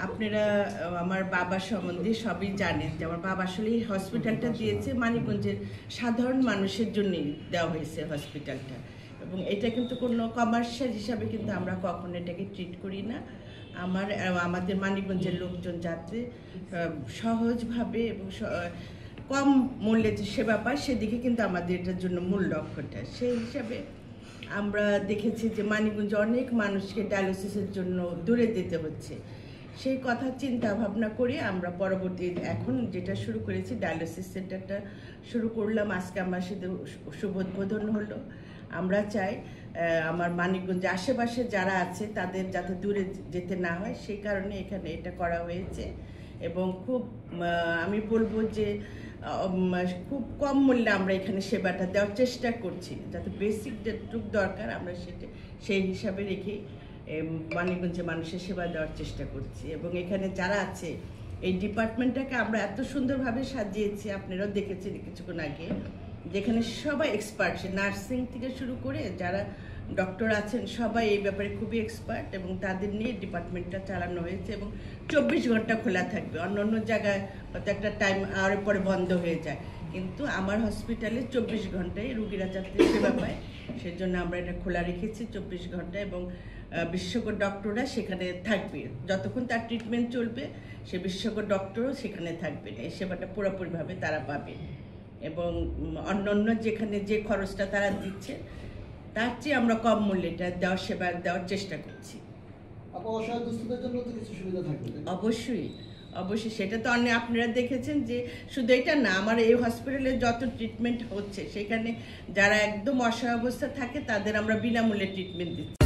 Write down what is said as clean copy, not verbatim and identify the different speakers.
Speaker 1: আপনারা আমার বাবার সম্বন্ধে সবই জানেন যে আমার বাবা আসলে এই হসপিটালটা দিয়েছে মানিকগঞ্জের সাধারণ মানুষের জন্যই দেওয়া হয়েছে হসপিটালটা, এবং এটা কিন্তু কোনো কমার্শিয়াল হিসাবে কিন্তু আমরা কখনো এটাকে ট্রিট করি না। আমাদের মানিকগঞ্জের লোকজন যাতে সহজভাবে এবং কম মূল্যে যে সেবা পায় সেদিকে কিন্তু আমাদের এটার জন্য মূল লক্ষ্যটা। সেই হিসাবে আমরা দেখেছি যে মানিকগঞ্জে অনেক মানুষকে ডায়ালিসিসের জন্য দূরে যেতে হচ্ছে। সেই কথা চিন্তা ভাবনা করে আমরা পরবর্তী এখন যেটা শুরু করেছি ডায়ালিসিস সেন্টারটা শুরু করলাম। আজকে আমার সাথে শুভ উদ্বোধন হলো। আমরা চাই আমার মানিকগঞ্জে আশেপাশে যারা আছে তাদের যাতে দূরে যেতে না হয়, সেই কারণে এখানে এটা করা হয়েছে। এবং খুব আমি বলবো যে খুব কম মূল্যে আমরা এখানে সেবাটা দেওয়ার চেষ্টা করছি, যাতে বেসিক যেটুকু দরকার আমরা সেই হিসাবে রেখেই মানিকগঞ্জে মানুষের সেবা দেওয়ার চেষ্টা করছি। এবং এখানে যারা আছে এই ডিপার্টমেন্টটাকে আমরা এত সুন্দরভাবে সাজিয়েছি, আপনারাও দেখেছেন কিছুক্ষণ আগে, যেখানে সবাই এক্সপার্ট, নার্সিং থেকে শুরু করে যারা ডক্টর আছেন সবাই এই ব্যাপারে খুবই এক্সপার্ট, এবং তাদের নিয়ে ডিপার্টমেন্টটা চালানো হয়েছে। এবং 24 ঘন্টা খোলা থাকবে। অন্য জায়গায় হয়তো একটা টাইম আর পরে বন্ধ হয়ে যায়, কিন্তু আমার হসপিটালে 24 ঘন্টায় রুগীরা যাতে সেবা পায় সেজন্য আমরা এটা খোলা রেখেছি 24 ঘন্টা। এবং বিশেষজ্ঞ ডক্টররা সেখানে থাকবে যতক্ষণ তার ট্রিটমেন্ট চলবে, সে বিশেষজ্ঞ ডক্টরও সেখানে থাকবেন, এই সেবাটা পুরোপুরিভাবে তারা পাবে। এবং অন্য যেখানে যে খরচটা তারা দিচ্ছে তার চেয়ে আমরা কম মূল্যে এটা সেবা দেওয়ার চেষ্টা করছি। অবশ্যই অবশ্যই, সেটা তো আপনারা দেখেছেন যে শুধু এটা না, আমার এই হসপিটালে যত ট্রিটমেন্ট হচ্ছে সেখানে যারা একদম অসহায় অবস্থা থাকে তাদের আমরা বিনামূল্যে ট্রিটমেন্ট দিচ্ছি।